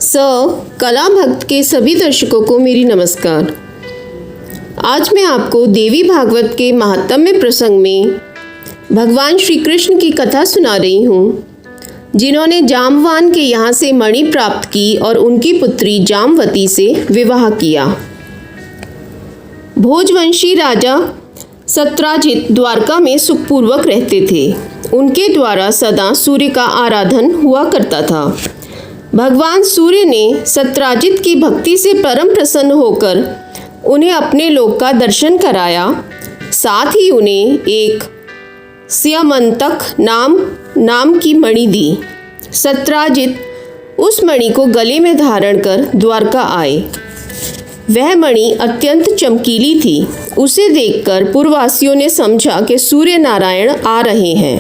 कला भक्त के सभी दर्शकों को मेरी नमस्कार। आज मैं आपको देवी भागवत के महात्म्य प्रसंग में भगवान श्री कृष्ण की कथा सुना रही हूँ, जिन्होंने जाम्बवान के यहाँ से मणि प्राप्त की और उनकी पुत्री जामवती से विवाह किया। भोजवंशी राजा सत्राजित द्वारका में सुखपूर्वक रहते थे। उनके द्वारा सदा सूर्य का आराधन हुआ करता था। भगवान सूर्य ने सत्राजित की भक्ति से परम प्रसन्न होकर उन्हें अपने लोक का दर्शन कराया। साथ ही उन्हें एक स्यमंतक नाम की मणि दी। सत्राजित उस मणि को गले में धारण कर द्वारका आए। वह मणि अत्यंत चमकीली थी। उसे देखकर पुरवासियों ने समझा कि सूर्य नारायण आ रहे हैं।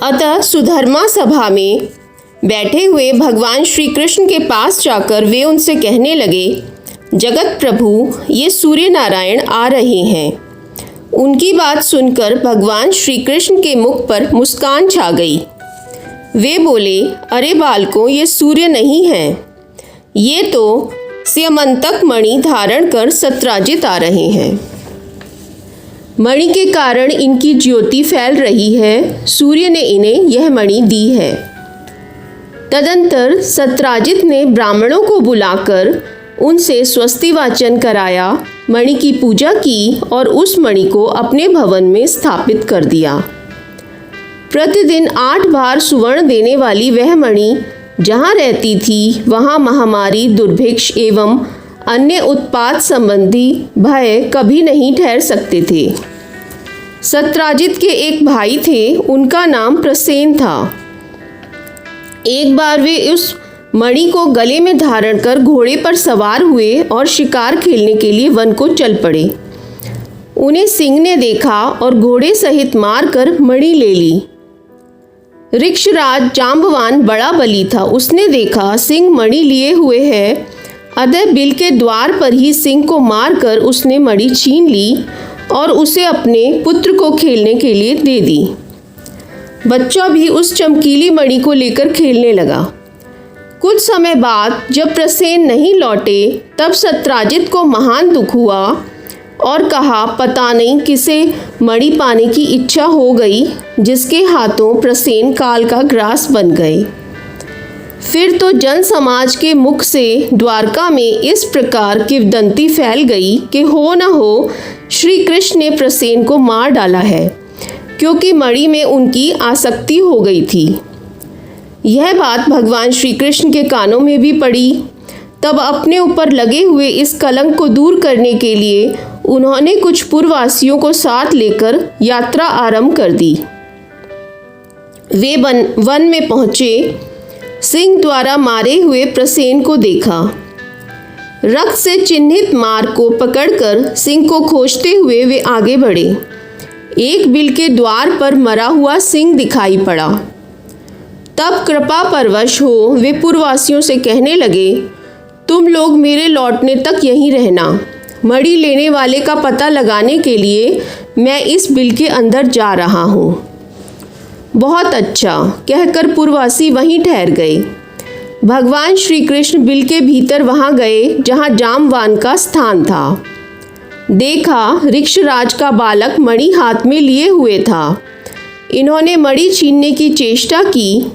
अतः सुधर्मा सभा में बैठे हुए भगवान श्री कृष्ण के पास जाकर वे उनसे कहने लगे, जगत प्रभु, ये सूर्य नारायण आ रहे हैं। उनकी बात सुनकर भगवान श्री कृष्ण के मुख पर मुस्कान छा गई। वे बोले, अरे बालकों, ये सूर्य नहीं हैं, ये तो स्यमंतक मणि धारण कर सत्राजित आ रहे हैं। मणि के कारण इनकी ज्योति फैल रही है। सूर्य ने इन्हें यह मणि दी है। तदंतर सत्राजित ने ब्राह्मणों को बुलाकर उनसे स्वस्ति वाचन कराया, मणि की पूजा की और उस मणि को अपने भवन में स्थापित कर दिया। प्रतिदिन 8 बार सुवर्ण देने वाली वह मणि जहाँ रहती थी, वहाँ महामारी, दुर्भिक्ष एवं अन्य उत्पात संबंधी भय कभी नहीं ठहर सकते थे। सत्राजित के एक भाई थे, उनका नाम प्रसेन था। एक बार वे उस मणि को गले में धारण कर घोड़े पर सवार हुए और शिकार खेलने के लिए वन को चल पड़े। उन्हें सिंह ने देखा और घोड़े सहित मारकर मणि ले ली। ऋक्षराज जाम्बवान बड़ा बली था। उसने देखा सिंह मणि लिए हुए है, अतः बिल के द्वार पर ही सिंह को मारकर उसने मणि छीन ली और उसे अपने पुत्र को खेलने के लिए दे दी। बच्चा भी उस चमकीली मणि को लेकर खेलने लगा। कुछ समय बाद जब प्रसेन नहीं लौटे, तब सत्राजित को महान दुख हुआ और कहा, पता नहीं किसे मणि पाने की इच्छा हो गई, जिसके हाथों प्रसेन काल का ग्रास बन गए। फिर तो जन समाज के मुख से द्वारका में इस प्रकार किंवदंती फैल गई कि हो न हो श्री कृष्ण ने प्रसेन को मार डाला है, क्योंकि मणि में उनकी आसक्ति हो गई थी। यह बात भगवान श्री कृष्ण के कानों में भी पड़ी। तब अपने ऊपर लगे हुए इस कलंक को दूर करने के लिए उन्होंने कुछ पुरवासियों को साथ लेकर यात्रा आरंभ कर दी। वे वन में पहुंचे। सिंह द्वारा मारे हुए प्रसेन को देखा। रक्त से चिन्हित मार्ग को पकड़कर सिंह को खोजते हुए वे आगे बढ़े। एक बिल के द्वार पर मरा हुआ सिंह दिखाई पड़ा। तब कृपा परवश हो वे पुरवासियों से कहने लगे, तुम लोग मेरे लौटने तक यहीं रहना। मणि लेने वाले का पता लगाने के लिए मैं इस बिल के अंदर जा रहा हूँ। बहुत अच्छा कहकर पुरवासी वहीं ठहर गए। भगवान श्री कृष्ण बिल के भीतर वहाँ गए जहाँ जाम्बवान का स्थान था। देखा ऋक्षराज का बालक मणि हाथ में लिए हुए था। इन्होंने मणि छीनने की चेष्टा की।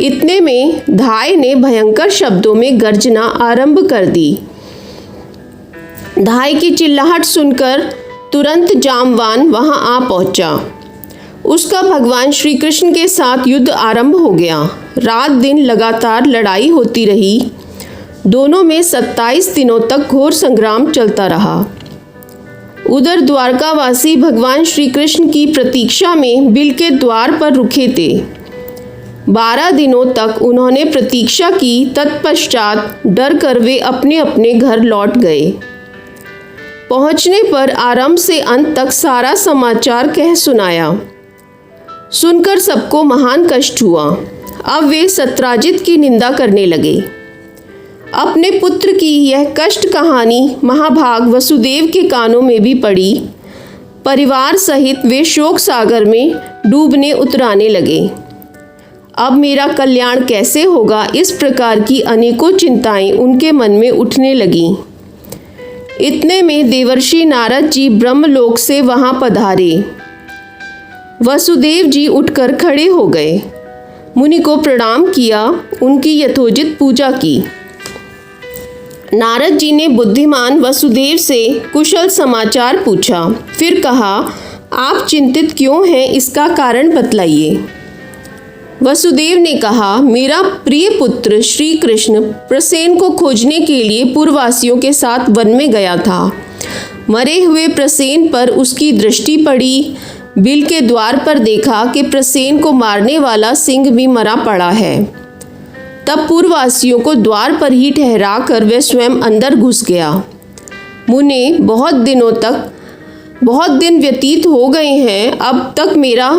इतने में धाय ने भयंकर शब्दों में गर्जना आरंभ कर दी। धाय की चिल्लाहट सुनकर तुरंत जाम्बवान वहां आ पहुंचा। उसका भगवान श्री कृष्ण के साथ युद्ध आरंभ हो गया। रात दिन लगातार लड़ाई होती रही। दोनों में 27 दिनों तक घोर संग्राम चलता रहा। उधर द्वारकावासी भगवान श्री कृष्ण की प्रतीक्षा में बिल के द्वार पर रुके थे। 12 दिनों तक उन्होंने प्रतीक्षा की। तत्पश्चात डर कर वे अपने अपने घर लौट गए। पहुंचने पर आरंभ से अंत तक सारा समाचार कह सुनाया। सुनकर सबको महान कष्ट हुआ। अब वे सत्राजित की निंदा करने लगे। अपने पुत्र की यह कष्ट कहानी महाभाग वसुदेव के कानों में भी पड़ी। परिवार सहित वे शोक सागर में डूबने उतराने लगे। अब मेरा कल्याण कैसे होगा, इस प्रकार की अनेकों चिंताएं उनके मन में उठने लगीं। इतने में देवर्षि नारद जी ब्रह्मलोक से वहां पधारे। वसुदेव जी उठकर खड़े हो गए, मुनि को प्रणाम किया, उनकी यथोचित पूजा की। नारद जी ने बुद्धिमान वसुदेव से कुशल समाचार पूछा, फिर कहा, आप चिंतित क्यों हैं, इसका कारण बतलाइए। वसुदेव ने कहा, मेरा प्रिय पुत्र श्री कृष्ण प्रसेन को खोजने के लिए पूर्ववासियों के साथ वन में गया था। मरे हुए प्रसेन पर उसकी दृष्टि पड़ी। बिल के द्वार पर देखा कि प्रसेन को मारने वाला सिंह भी मरा पड़ा है। तब पूर्ववासियों को द्वार पर ही ठहरा कर वह स्वयं अंदर घुस गया। मुने, बहुत दिन व्यतीत हो गए हैं, अब तक मेरा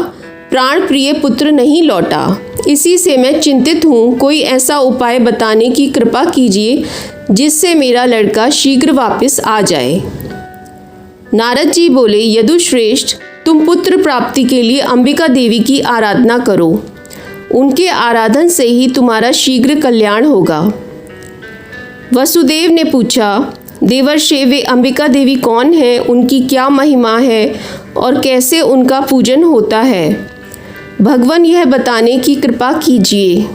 प्राण प्रिय पुत्र नहीं लौटा। इसी से मैं चिंतित हूँ। कोई ऐसा उपाय बताने की कृपा कीजिए जिससे मेरा लड़का शीघ्र वापस आ जाए। नारद जी बोले, यदुश्रेष्ठ, तुम पुत्र प्राप्ति के लिए अंबिका देवी की आराधना करो। उनके आराधन से ही तुम्हारा शीघ्र कल्याण होगा। वसुदेव ने पूछा, देवर्षि, वे अंबिका देवी कौन है, उनकी क्या महिमा है और कैसे उनका पूजन होता है? भगवान यह बताने की कृपा कीजिए।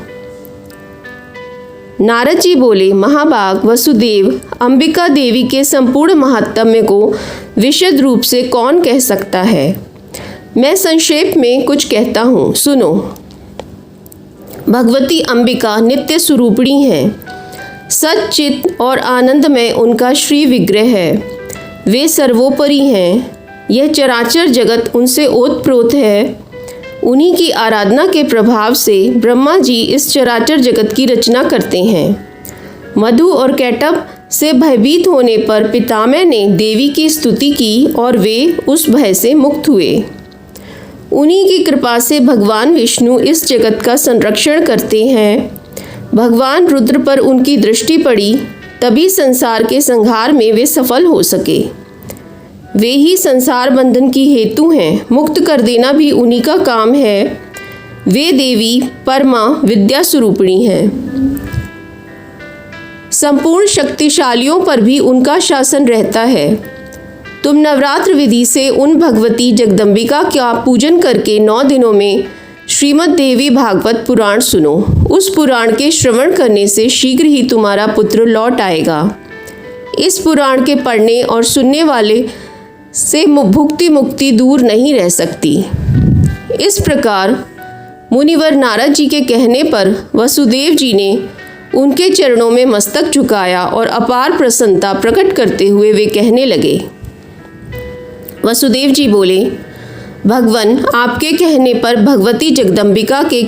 नारद जी बोले, महाभाग वसुदेव, अंबिका देवी के संपूर्ण महात्म्य को विशद रूप से कौन कह सकता है? मैं संक्षेप में कुछ कहता हूँ, सुनो। भगवती अंबिका नित्य स्वरूपिणी है। सच्चित और आनंदमय उनका श्री विग्रह है। वे सर्वोपरि हैं। यह चराचर जगत उनसे ओतप्रोत है। उन्हीं की आराधना के प्रभाव से ब्रह्मा जी इस चराचर जगत की रचना करते हैं। मधु और कैटभ से भयभीत होने पर पितामह ने देवी की स्तुति की और वे उस भय से मुक्त हुए। उन्हीं की कृपा से भगवान विष्णु इस जगत का संरक्षण करते हैं। भगवान रुद्र पर उनकी दृष्टि पड़ी, तभी संसार के संहार में वे सफल हो सके। वे ही संसार बंधन की हेतु हैं। मुक्त कर देना भी उन्हीं का काम है। वे देवी परमा विद्या स्वरूपिणी हैं। संपूर्ण शक्तिशालियों पर भी उनका शासन रहता है। तुम नवरात्र विधि से उन भगवती जगदम्बिका का पूजन करके 9 दिनों में श्रीमद् देवी भागवत पुराण सुनो। उस पुराण के श्रवण करने से शीघ्र ही तुम्हारा पुत्र लौट आएगा। इस पुराण के पढ़ने और सुनने वाले से भुक्ति मुक्ति दूर नहीं रह सकती। इस प्रकार मुनिवर नारद जी के कहने पर वसुदेव जी ने उनके चरणों में मस्तक झुकाया और अपार प्रसन्नता प्रकट करते हुए वे कहने लगे। वसुदेव जी बोले, भगवान, आपके कहने पर भगवती जगदम्बिका के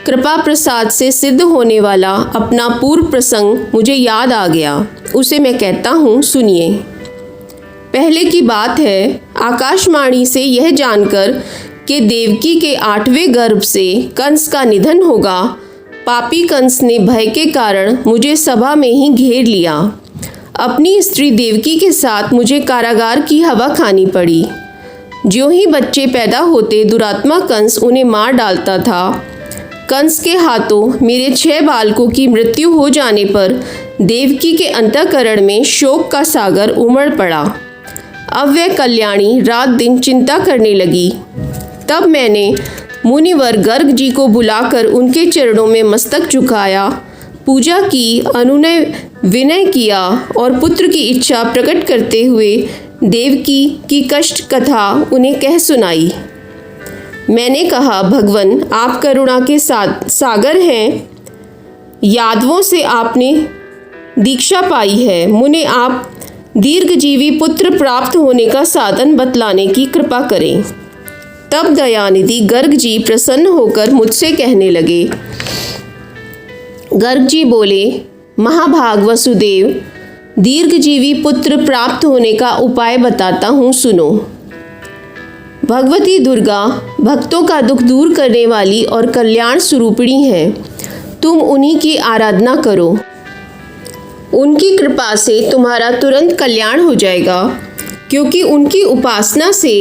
कृपा प्रसाद से सिद्ध होने वाला अपना पूर्व प्रसंग मुझे याद आ गया। उसे मैं कहता हूँ, सुनिए। पहले की बात है, आकाशवाणी से यह जानकर कि देवकी के 8वें गर्भ से कंस का निधन होगा, पापी कंस ने भय के कारण मुझे सभा में ही घेर लिया। अपनी स्त्री देवकी के साथ मुझे कारागार की हवा खानी पड़ी। ज्यों ही बच्चे पैदा होते दुरात्मा कंस उन्हें मार डालता था। कंस के हाथों मेरे 6 बालकों की मृत्यु हो जाने पर देवकी के अंतःकरण में शोक का सागर उमड़ पड़ा। अब वह कल्याणी रात दिन चिंता करने लगी। तब मैंने मुनिवर गर्ग जी को बुलाकर उनके चरणों में मस्तक झुकाया, पूजा की, अनुनय विनय किया और पुत्र की इच्छा प्रकट करते हुए देवकी की कष्ट कथा उन्हें कह सुनाई। मैंने कहा, भगवान, आप करुणा के सागर हैं। यादवों से आपने दीक्षा पाई है। मुने, आप दीर्घजीवी पुत्र प्राप्त होने का साधन बतलाने की कृपा करें। तब दयानिधि गर्ग जी प्रसन्न होकर मुझसे कहने लगे। गर्ग जी बोले, महाभाग वसुदेव, दीर्घजीवी पुत्र प्राप्त होने का उपाय बताता हूँ, सुनो। भगवती दुर्गा भक्तों का दुख दूर करने वाली और कल्याण स्वरूपिणी है। तुम उन्हीं की आराधना करो। उनकी कृपा से तुम्हारा तुरंत कल्याण हो जाएगा, क्योंकि उनकी उपासना से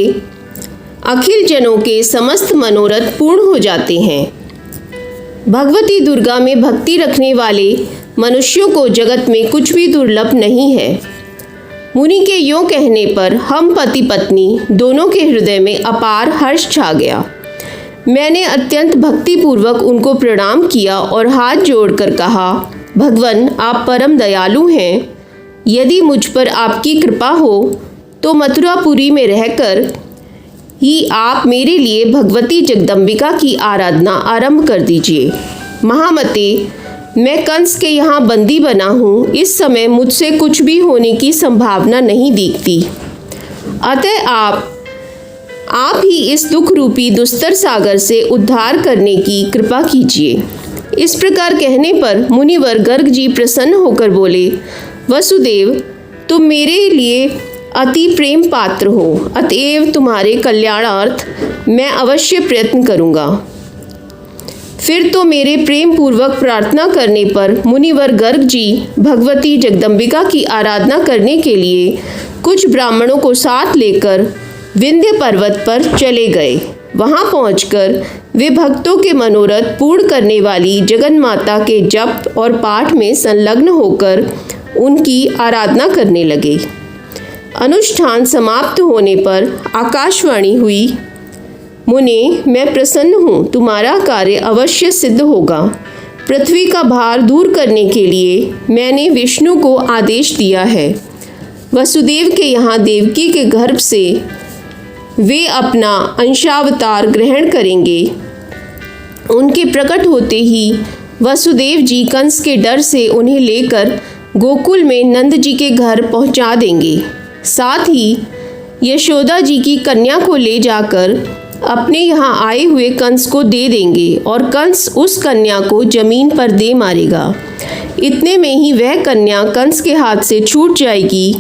अखिल जनों के समस्त मनोरथ पूर्ण हो जाते हैं। भगवती दुर्गा में भक्ति रखने वाले मनुष्यों को जगत में कुछ भी दुर्लभ नहीं है। मुनि के यों कहने पर हम पति पत्नी दोनों के हृदय में अपार हर्ष छा गया। मैंने अत्यंत भक्तिपूर्वक उनको प्रणाम किया और हाथ जोड़कर कहा, भगवान आप परम दयालु हैं। यदि मुझ पर आपकी कृपा हो तो मथुरापुरी में रहकर ही आप मेरे लिए भगवती जगदम्बिका की आराधना आरंभ कर दीजिए। महामते, मैं कंस के यहाँ बंदी बना हूँ। इस समय मुझसे कुछ भी होने की संभावना नहीं दिखती। अतः आप ही इस दुख रूपी दुस्तर सागर से उद्धार करने की कृपा कीजिए। इस प्रकार कहने पर मुनिवर गर्ग जी प्रसन्न होकर बोले, वसुदेव तुम मेरे लिए अति प्रेम पात्र हो, अतएव तुम्हारे कल्याणार्थ मैं अवश्य प्रयत्न करूँगा। फिर तो मेरे प्रेम पूर्वक प्रार्थना करने पर मुनिवर गर्ग जी भगवती जगदम्बिका की आराधना करने के लिए कुछ ब्राह्मणों को साथ लेकर विंध्य पर्वत पर चले गए। वहां पहुंचकर वे भक्तों के मनोरथ पूर्ण करने वाली जगन्माता के जप और पाठ में संलग्न होकर उनकी आराधना करने लगे। अनुष्ठान समाप्त होने पर आकाशवाणी हुई, मुने मैं प्रसन्न हूँ, तुम्हारा कार्य अवश्य सिद्ध होगा। पृथ्वी का भार दूर करने के लिए मैंने विष्णु को आदेश दिया है। वसुदेव के यहाँ देवकी के गर्भ से वे अपना अंशावतार ग्रहण करेंगे। उनके प्रकट होते ही वसुदेव जी कंस के डर से उन्हें लेकर गोकुल में नंद जी के घर पहुंचा देंगे। साथ ही यशोदा जी की कन्या को ले जाकर अपने यहाँ आए हुए कंस को दे देंगे और कंस उस कन्या को जमीन पर दे मारेगा। इतने में ही वह कन्या कंस के हाथ से छूट जाएगी।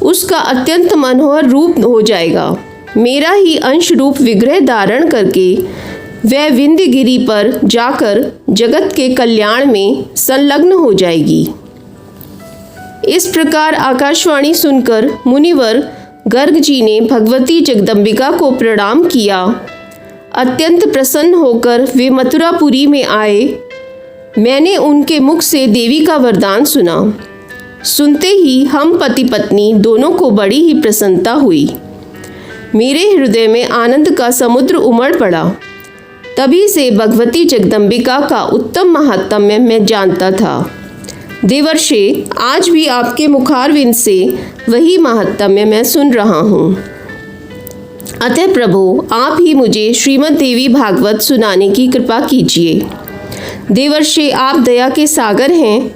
उसका अत्यंत मनोहर रूप हो जाएगा। मेरा ही अंश रूप विग्रह धारण करके वह विंध्यगिरि पर जाकर जगत के कल्याण में संलग्न हो जाएगी। इस प्रकार आकाशवाणी सुनकर मुनिवर गर्ग जी ने भगवती जगदम्बिका को प्रणाम किया। अत्यंत प्रसन्न होकर वे मथुरापुरी में आए। मैंने उनके मुख से देवी का वरदान सुना। सुनते ही हम पति पत्नी दोनों को बड़ी ही प्रसन्नता हुई। मेरे हृदय में आनंद का समुद्र उमड़ पड़ा। तभी से भगवती जगदम्बिका का उत्तम महात्म्य मैं जानता था। देवर्षि, आज भी आपके मुखारविंद से वही महात्म्य मैं सुन रहा हूँ। अतः प्रभु आप ही मुझे श्रीमद् देवी भागवत सुनाने की कृपा कीजिए। देवर्षि, आप दया के सागर हैं।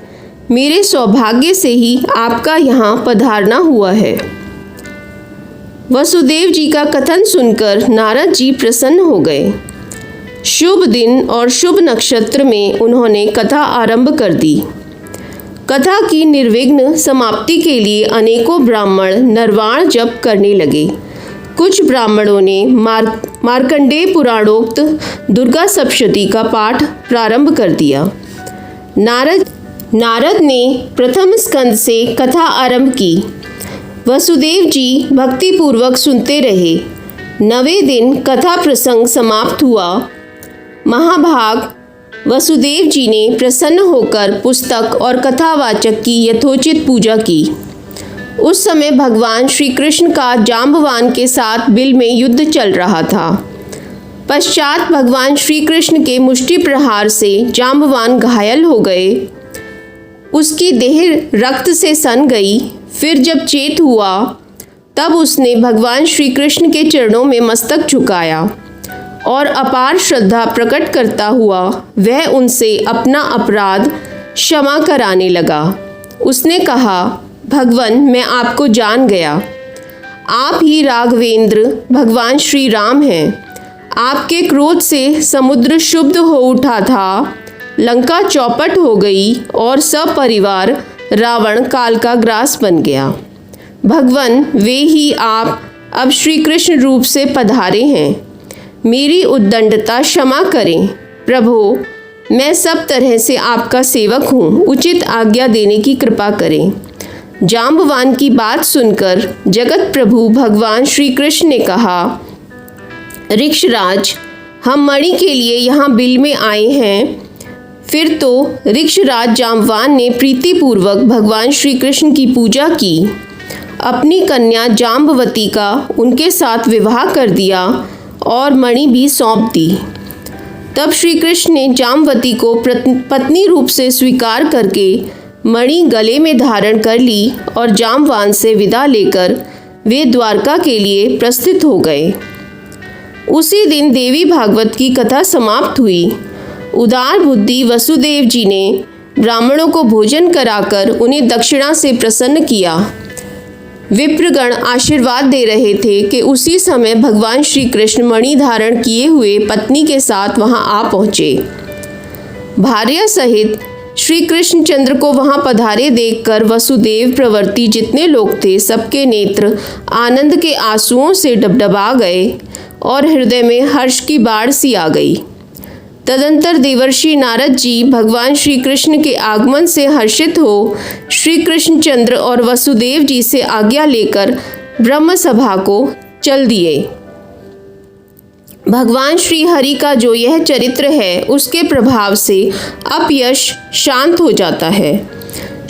मेरे सौभाग्य से ही आपका यहाँ पधारना हुआ है। वसुदेव जी का कथन सुनकर नारद जी प्रसन्न हो गए। शुभ दिन और शुभ नक्षत्र में उन्होंने कथा आरंभ कर दी। कथा की निर्विघ्न समाप्ति के लिए अनेकों ब्राह्मण नरवाण जप करने लगे। कुछ ब्राह्मणों ने मार्कंडेय पुराणोक्त दुर्गा सप्तशती का पाठ प्रारंभ कर दिया। नारद ने प्रथम स्कंद से कथा आरंभ की। वसुदेव जी भक्तिपूर्वक सुनते रहे। 9वें दिन कथा प्रसंग समाप्त हुआ। महाभाग वसुदेव जी ने प्रसन्न होकर पुस्तक और कथावाचक की यथोचित पूजा की। उस समय भगवान श्री कृष्ण का जाम्बवान के साथ बिल में युद्ध चल रहा था। पश्चात भगवान श्री कृष्ण के मुष्टि प्रहार से जाम्बवान घायल हो गए। उसकी देह रक्त से सन गई। फिर जब चेत हुआ तब उसने भगवान श्री कृष्ण के चरणों में मस्तक झुकाया और अपार श्रद्धा प्रकट करता हुआ वह उनसे अपना अपराध क्षमा कराने लगा। उसने कहा, भगवान मैं आपको जान गया। आप ही राघवेंद्र भगवान श्री राम हैं। आपके क्रोध से समुद्र शुद्ध हो उठा था, लंका चौपट हो गई और सपरिवार रावण काल का ग्रास बन गया। भगवान वे ही आप अब श्री कृष्ण रूप से पधारे हैं। मेरी उद्दंडता क्षमा करें। प्रभु मैं सब तरह से आपका सेवक हूँ, उचित आज्ञा देने की कृपा करें। जाम्बवान की बात सुनकर जगत प्रभु भगवान श्री कृष्ण ने कहा, ऋक्षराज हम मणि के लिए यहाँ बिल में आए हैं। फिर तो ऋक्षराज जाम्बवान ने प्रीतिपूर्वक भगवान श्री कृष्ण की पूजा की, अपनी कन्या जाम्बवती का उनके साथ विवाह कर दिया और मणि भी सौंप दी। तब श्री कृष्ण ने जाम्बवती को पत्नी रूप से स्वीकार करके मणि गले में धारण कर ली और जाम्बवान से विदा लेकर वे द्वारका के लिए प्रस्थित हो गए। उसी दिन देवी भागवत की कथा समाप्त हुई। उदार बुद्धि वसुदेव जी ने ब्राह्मणों को भोजन कराकर उन्हें दक्षिणा से प्रसन्न किया। विप्रगण आशीर्वाद दे रहे थे कि उसी समय भगवान श्री कृष्ण मणि धारण किए हुए पत्नी के साथ वहां आ पहुँचे। भार्या सहित श्री कृष्णचंद्र को वहां पधारे देखकर वसुदेव प्रवृत्ति जितने लोग थे सबके नेत्र आनंद के आंसुओं से डबडबा गए और हृदय में हर्ष की बाढ़ सी आ गई। तदंतर देवर्षि नारद जी भगवान श्री कृष्ण के आगमन से हर्षित हो श्री कृष्णचंद्र और वसुदेव जी से आज्ञा लेकर ब्रह्म सभा को चल दिए। भगवान श्री हरि का जो यह चरित्र है उसके प्रभाव से अपयश शांत हो जाता है।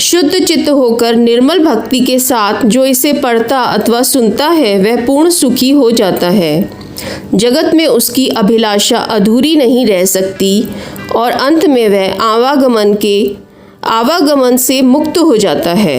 शुद्ध चित्त होकर निर्मल भक्ति के साथ जो इसे पढ़ता अथवा सुनता है वह पूर्ण सुखी हो जाता है। जगत में उसकी अभिलाषा अधूरी नहीं रह सकती और अंत में वह आवागमन से मुक्त हो जाता है।